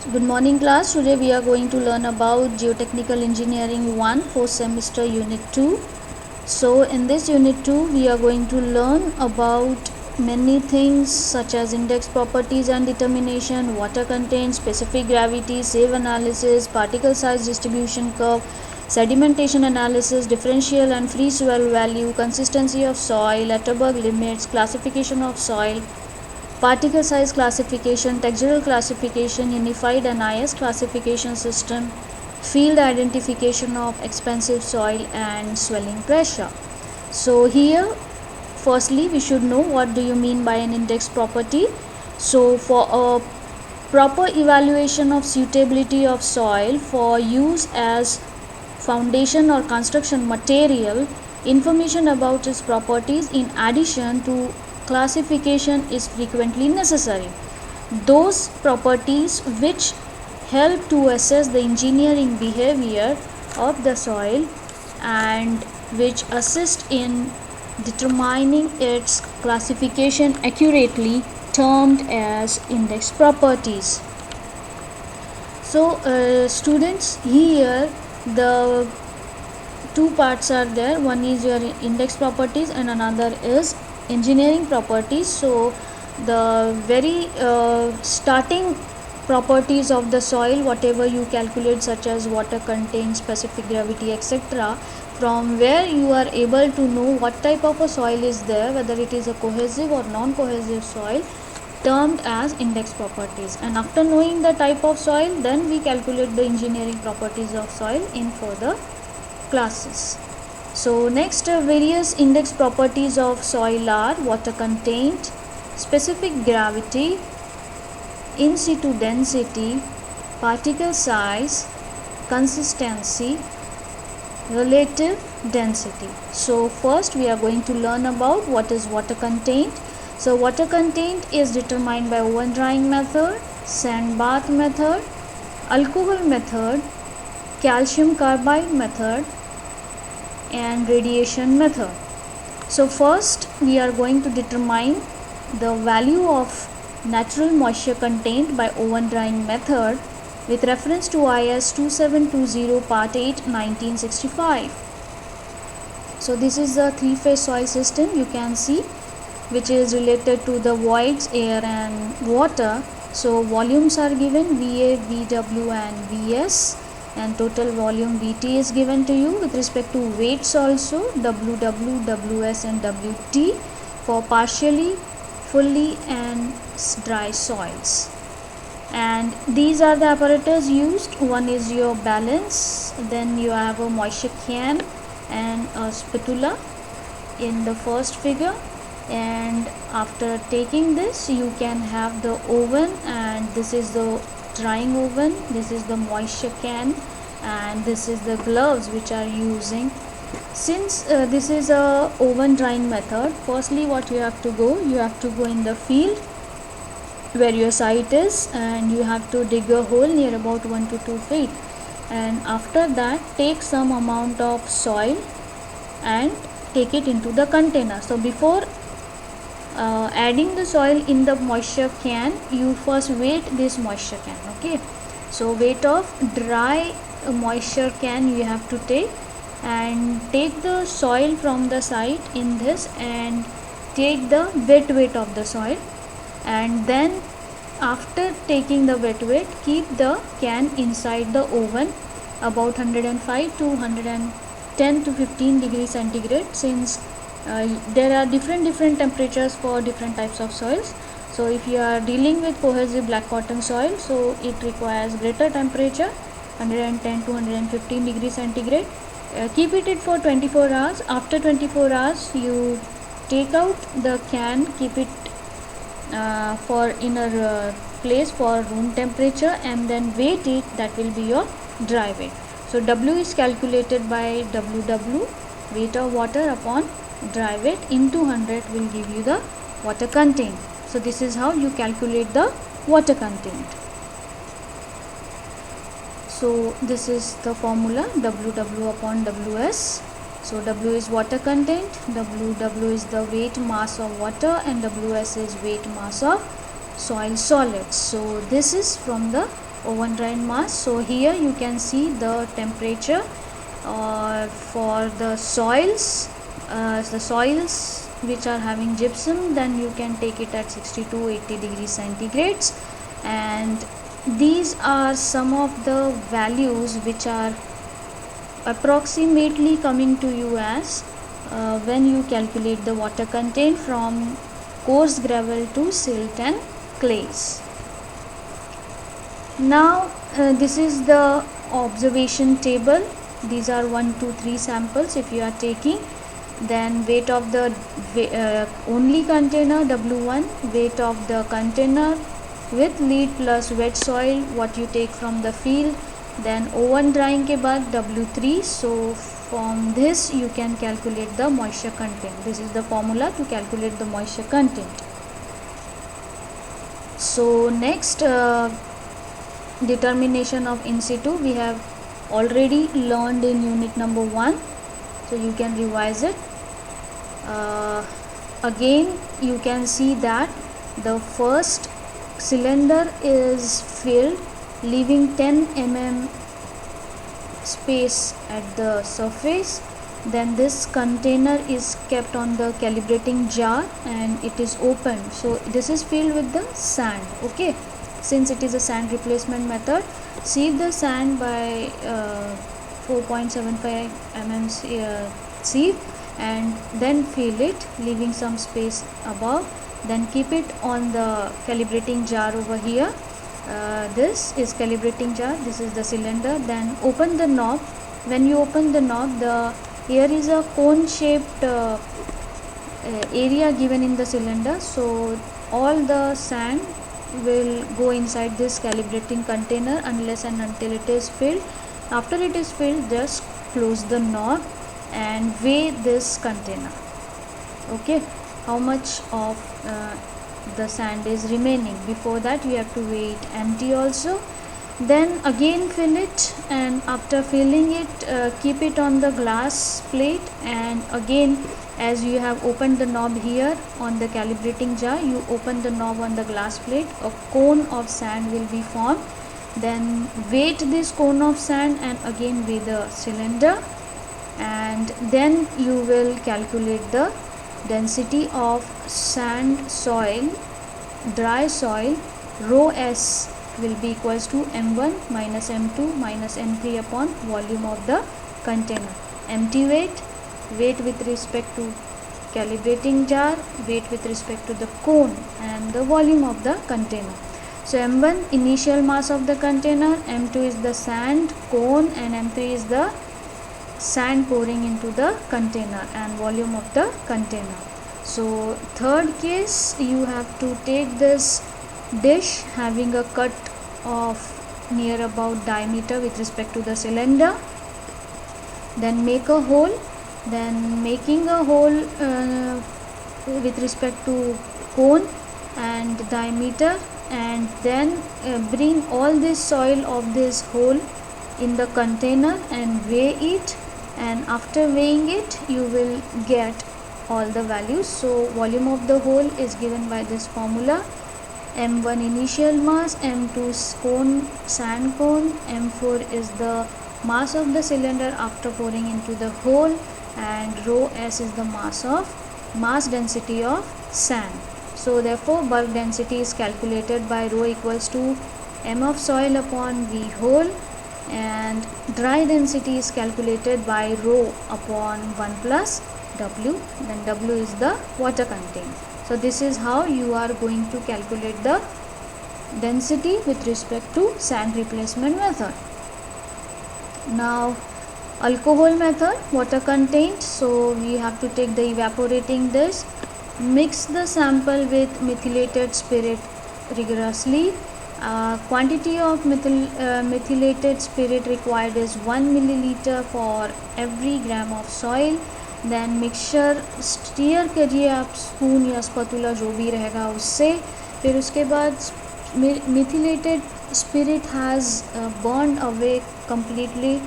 Good morning class. Today we are going to learn about Geotechnical Engineering 1 4th semester unit 2. So in this unit 2 we are going to learn about many things such as index properties and determination, water content, specific gravity, SAVE analysis, particle size distribution curve, sedimentation analysis, differential and free swell value, consistency of soil, Atterberg limits, classification of soil, particle size classification, textural classification, unified NIS classification system, field identification of expansive soil and swelling pressure. So here firstly we should know what do you mean by an index property. So for a proper evaluation of suitability of soil for use as foundation or construction material, information about its properties in addition to classification is frequently necessary. Those properties which help to assess the engineering behavior of the soil and which assist in determining its classification accurately, termed as index properties. So students, here the two parts are there. One is your index properties and another is engineering properties. So the very starting properties of the soil, whatever you calculate, such as water content, specific gravity, etc., from where you are able to know what type of a soil is there, whether it is a cohesive or non-cohesive soil, termed as index properties. And after knowing the type of soil, then we calculate the engineering properties of soil in further classes. So next, various index properties of soil are water content, specific gravity, in situ density, particle size, consistency, relative density. So first we are going to learn about what is water content. So water content is determined by oven drying method, sand bath method, alcohol method, calcium carbide method and radiation method. So first we are going to determine the value of natural moisture content by oven drying method with reference to IS 2720 part 8 1965. So this is the three-phase soil system you can see, which is related to the voids, air and water. So volumes are given VA, VW and VS, and total volume VT is given to you. With respect to weights also, WW, WS and WT for partially, fully and dry soils. And these are the apparatus used. One is your balance, then you have a moisture can and a spatula in the first figure. And after taking this, you can have the oven, and this is the drying oven, this is the moisture can, and this is the gloves which are using. Since this is a oven drying method, firstly what you have to go in the field where your site is, and you have to dig a hole near about 1 to 2 feet, and after that take some amount of soil and take it into the container. So before adding the soil in the moisture can, you first weight this moisture can. Okay, so weight of dry moisture can you have to take, and take the soil from the site in this and take the wet weight of the soil, and then after taking the wet weight, keep the can inside the oven about 105 to 110 to 15 degrees centigrade, since there are different temperatures for different types of soils. So if you are dealing with cohesive black cotton soil, so it requires greater temperature, 110 to 115 degrees centigrade. Keep it for 24 hours. After 24 hours you take out the can, keep it for inner place for room temperature, and then weight it. That will be your dry weight. So W is calculated by WW, weight of water upon dry weight, into 100 will give you the water content. So this is how you calculate the water content. So this is the formula, WW upon WS. So W is water content, WW is the weight mass of water, and WS is weight mass of soil solids. So this is from the oven drying mass. So here you can see the temperature for the soils which are having gypsum, then you can take it at 60 to 80 degrees centigrades, and these are some of the values which are approximately coming to you as when you calculate the water content from coarse gravel to silt and clays. Now this is the observation table. These are 1, 2, 3 samples if you are taking. Then weight of the only container W1, weight of the container with lead plus wet soil what you take from the field, then oven drying के बाद W3. So from this you can calculate the moisture content. This is the formula to calculate the moisture content. So next determination of in situ we have already learned in unit number 1, so you can revise it. Again you can see that the first cylinder is filled leaving 10 mm space at the surface. Then this container is kept on the calibrating jar and it is opened. So this is filled with the sand. Okay, since it is a sand replacement method, sieve the sand by 4.75 mm sieve and then fill it leaving some space above. Then keep it on the calibrating jar over here. This is calibrating jar, this is the cylinder. Then open the knob. When you open the knob, here is a cone shaped area given in the cylinder, so all the sand will go inside this calibrating container unless and until it is filled. After it is filled, just close the knob and weigh this container. Okay, how much of the sand is remaining. Before that you have to weigh it empty also. Then again fill it, and after filling it keep it on the glass plate, and again as you have opened the knob here on the calibrating jar, you open the knob on the glass plate, a cone of sand will be formed. Then weight this cone of sand and again weigh the cylinder, and then you will calculate the density of sand soil, dry soil. Rho S will be equals to m1 minus m2 minus m3 upon volume of the container. Empty weight with respect to calibrating jar, weight with respect to the cone, and the volume of the container. So m1 initial mass of the container, m2 is the sand cone, and m3 is the sand pouring into the container, and volume of the container. So third case, you have to take this dish having a cut of near about diameter with respect to the cylinder, then make a hole. Then making a hole with respect to cone and diameter, and then bring all this soil of this hole in the container and weigh it, and after weighing it you will get all the values. So volume of the hole is given by this formula: m1 initial mass, m2 cone, sand cone, m4 is the mass of the cylinder after pouring into the hole, and rho S is the mass density of sand. So therefore bulk density is calculated by rho equals to m of soil upon v hole, and dry density is calculated by rho upon 1 plus W, then W is the water content. So this is how you are going to calculate the density with respect to sand replacement method. Now alcohol method, water content. So we have to take the evaporating dish, mix the sample with methylated spirit rigorously. Quantity of methylated spirit required is 1 milliliter for every gram of soil. Then mixture stir करिए आप spoon या spatula जो भी रहेगा उससे. फिर उसके बाद methylated spirit has burned away completely.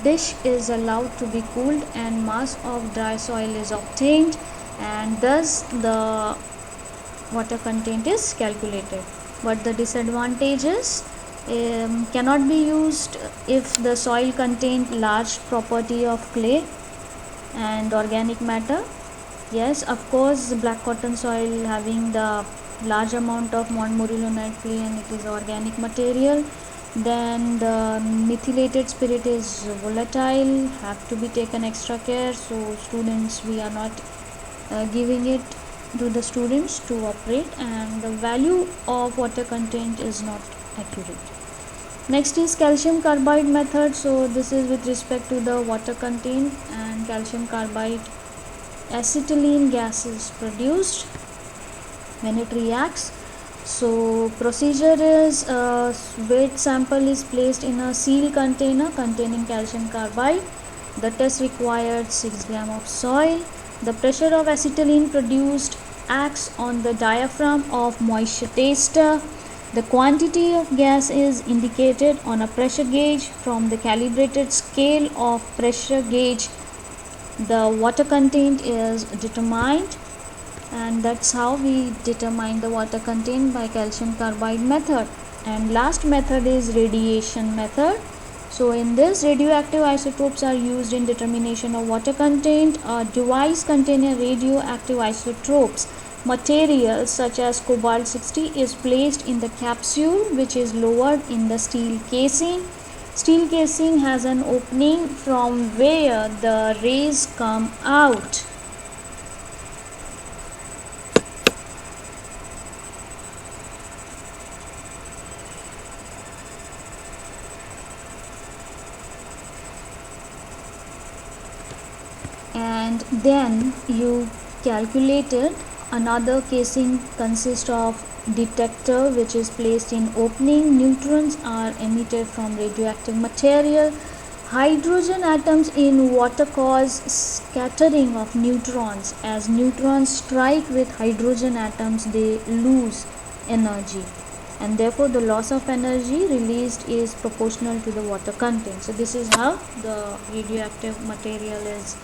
Dish is allowed to be cooled and mass of dry soil is obtained, and thus the water content is calculated. But the disadvantage is cannot be used if the soil contained large property of clay and organic matter. Yes, of course, black cotton soil having the large amount of montmorillonite clay and it is organic material. Then the methylated spirit is volatile, have to be taken extra care. So students, we are not giving it to the students to operate, and the value of water content is not accurate. Next is calcium carbide method. So this is with respect to the water content, and calcium carbide acetylene gas is produced when it reacts. So procedure is weight sample is placed in a sealed container containing calcium carbide. The test required 6 gram of soil. The pressure of acetylene produced acts on the diaphragm of moisture tester. The quantity of gas is indicated on a pressure gauge. From the calibrated scale of pressure gauge, the water content is determined, and that's how we determine the water content by calcium carbide method. And last method is radiation method. So in this, radioactive isotopes are used in determination of water content. A device containing radioactive isotopes material such as cobalt 60 is placed in the capsule, which is lowered in the steel casing. Steel casing has an opening from where the rays come out. And then you calculated another casing consists of detector which is placed in opening. Neutrons are emitted from radioactive material. Hydrogen atoms in water cause scattering of neutrons. As neutrons strike with hydrogen atoms, they lose energy, and therefore the loss of energy released is proportional to the water content. So this is how the radioactive material is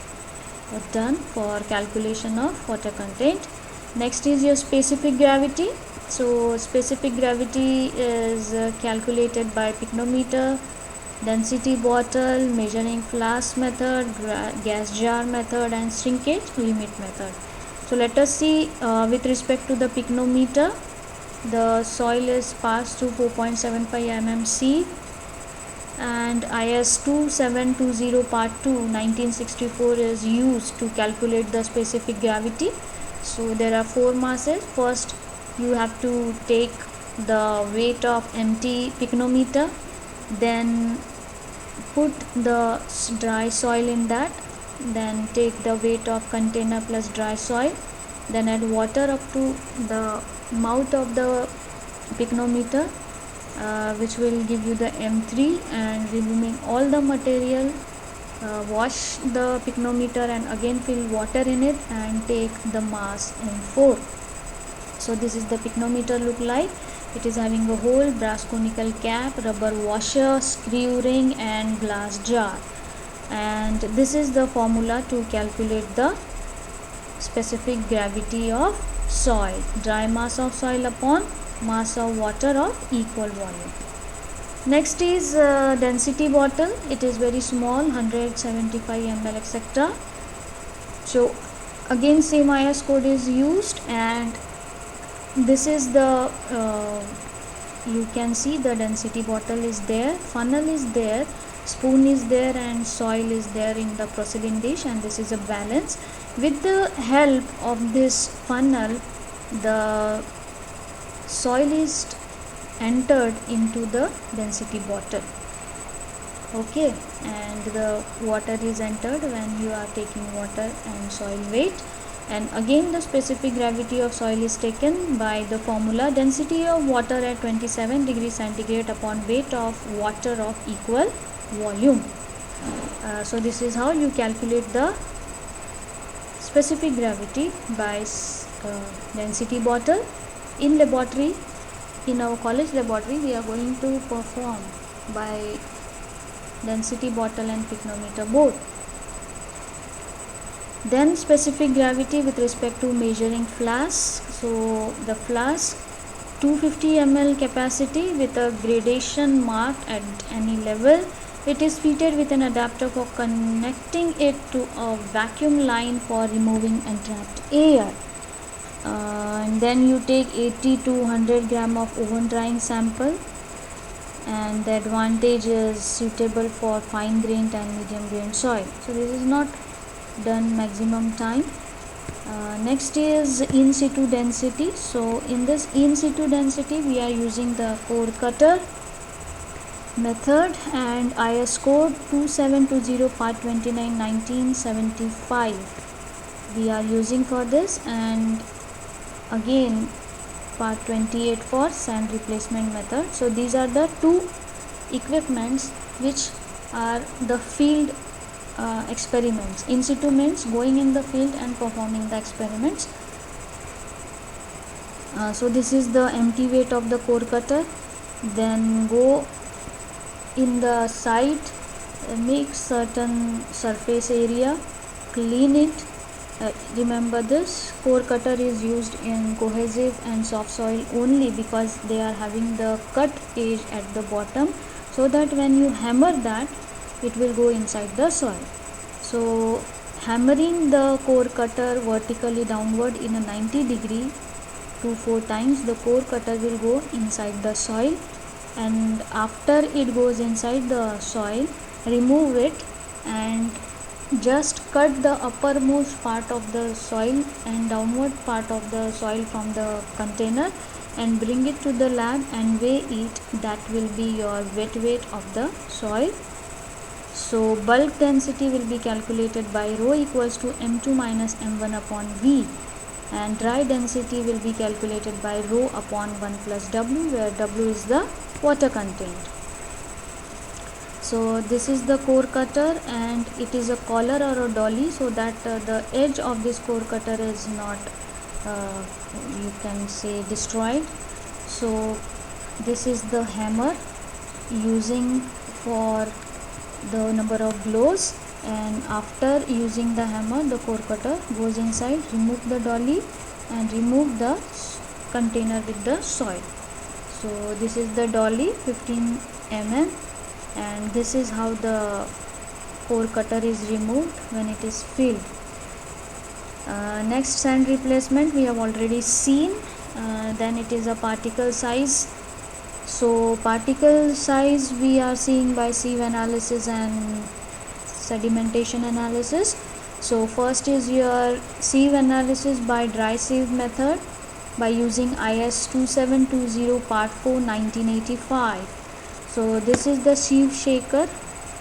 done for calculation of water content. Next is your specific gravity. So specific gravity is calculated by pycnometer, density bottle, measuring flask method, gas jar method, and shrinkage limit method. So let us see with respect to the pycnometer. The soil is passed through 4.75 mmC, and IS 2720 part 2 1964 is used to calculate the specific gravity. So there are 4 masses. First you have to take the weight of empty pycnometer, then put the dry soil in that, then take the weight of container plus dry soil, then add water up to the mouth of the pycnometer, which will give you the M3, and removing all the material, wash the pycnometer and again fill water in it and take the mass M4. So this is the pycnometer look like. It is having a hole, brass conical cap, rubber washer, screw ring, and glass jar. And this is the formula to calculate the specific gravity of soil. Dry mass of soil upon mass of water of equal volume. Next is density bottle. It is very small, 175 ml etc. So again same IS code is used, and this is the you can see the density bottle is there, funnel is there, spoon is there, and soil is there in the porcelain dish, and this is a balance. With the help of this funnel, the soil is entered into the density bottle. Okay, and the water is entered when you are taking water and soil weight. And again the specific gravity of soil is taken by the formula density of water at 27 degrees centigrade upon weight of water of equal volume. So this is how you calculate the specific gravity by density bottle. In laboratory, in our college laboratory, we are going to perform by density bottle and pycnometer both. Then specific gravity with respect to measuring flask. So the flask 250 ml capacity with a gradation marked at any level. It is fitted with an adapter for connecting it to a vacuum line for removing entrapped air. And then you take 80 to 100 gram of oven drying sample, and the advantage is suitable for fine grained and medium grained soil. So this is not done maximum time. Next is in situ density. So in this in situ density we are using the core cutter method and IS code 2720 part 29 1975 we are using for this, and again part 28 for sand replacement method. So these are the two equipments which are the field experiments. In situ means going in the field and performing the experiments. So this is the empty weight of the core cutter. Then go in the site, make certain surface area, clean it. Remember this core cutter is used in cohesive and soft soil only because they are having the cut edge at the bottom, so that when you hammer that it will go inside the soil. So hammering the core cutter vertically downward in a 90 degree 2-4 times, the core cutter will go inside the soil, and after it goes inside the soil, remove it and just cut the uppermost part of the soil and downward part of the soil from the container and bring it to the lab and weigh it. That will be your wet weight of the soil. So bulk density will be calculated by rho equals to m2 minus m1 upon v, and dry density will be calculated by rho upon 1 plus w, where w is the water content. So this is the core cutter, and it is a collar or a dolly, so that the edge of this core cutter is not you can say destroyed. So this is the hammer using for the number of blows, and after using the hammer the core cutter goes inside, remove the dolly and remove the container with the soil. So this is the dolly 15 mm, and this is how the core cutter is removed when it is filled. Next, sand replacement we have already seen. Then it is a particle size. So particle size we are seeing by sieve analysis and sedimentation analysis. So first is your sieve analysis by dry sieve method by using IS 2720 part 4 1985. So this is the sieve shaker,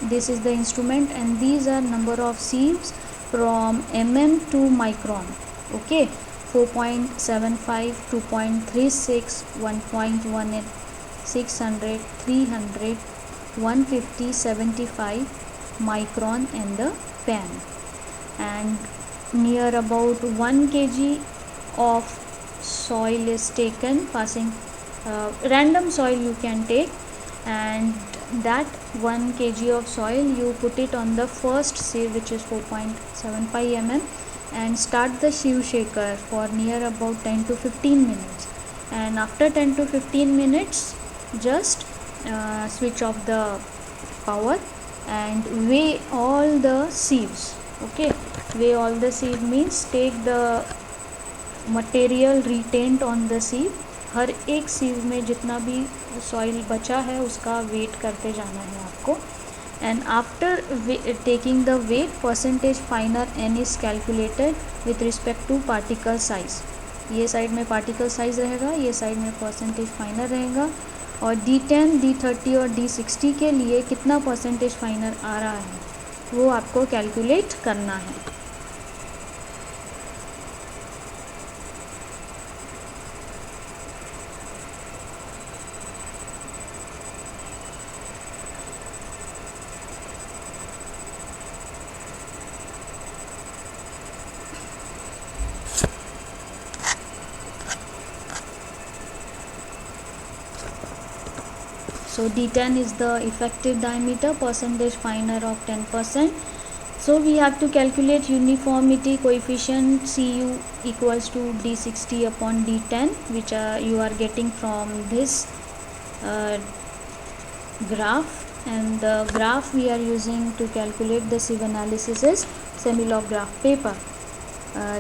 this is the instrument, and these are number of sieves from mm to micron. Okay, 4.75, 2.36, 1.18, 600, 300, 150, 75 micron in the pen, and near about 1 kg of soil is taken, passing random soil you can take, and that 1 kg of soil you put it on the first sieve, which is 4.75 mm, and start the sieve shaker for near about 10 to 15 minutes, and after 10 to 15 minutes just switch off the power and weigh all the sieves. Okay, weigh all the sieve means take the material retained on the sieve, हर एक सीव में जितना भी soil बचा है उसका wait करते जाना है आपको, and after taking the weight, percentage finer n is calculated with respect to particle size. ये साइड में particle size रहेगा, ये साइड में percentage finer रहेगा, और D10, D30 और D60 के लिए कितना percentage finer आ रहा है वो आपको कैलकुलेट करना है. So D10 is the effective diameter, percentage finer of 10%. So we have to calculate uniformity coefficient Cu equals to d60 upon d10, which you are getting from this graph, and the graph we are using to calculate the sieve analysis is semi-log graph paper.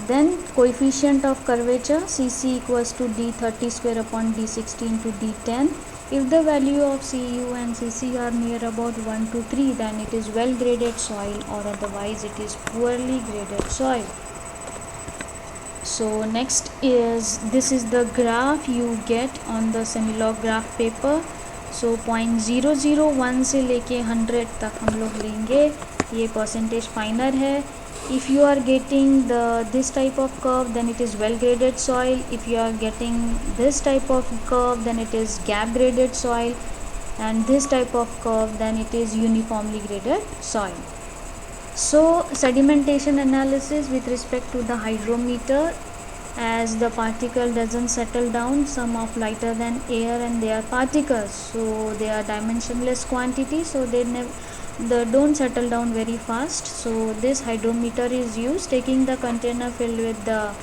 Then coefficient of curvature Cc equals to d30 square upon d60 into d10. If the value of Cu and Cc are near about 1 to 3, then it is well graded soil, or otherwise it is poorly graded soil. So next is, this is the graph you get on the semi-log graph paper. So 0.001 से लेके 100 तक हम लोग लेंगे, ये percentage फाइनर है. If you are getting this type of curve, then it is well graded soil. If you are getting this type of curve, then it is gap graded soil, and this type of curve, then it is uniformly graded soil. So sedimentation analysis with respect to the hydrometer, as the particle doesn't settle down, some of lighter than air and they are particles, so they are dimensionless quantity, so they don't settle down very fast. So this hydrometer is used, taking the container filled with the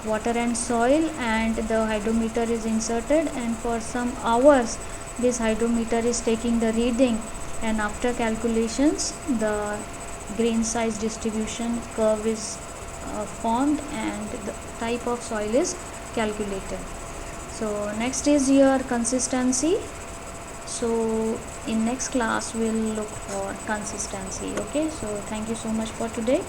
water and soil, and the hydrometer is inserted, and for some hours this hydrometer is taking the reading, and after calculations the grain size distribution curve is formed, and the type of soil is calculated. So next is your consistency. So in next class we'll look for consistency. Okay, so thank you so much for today.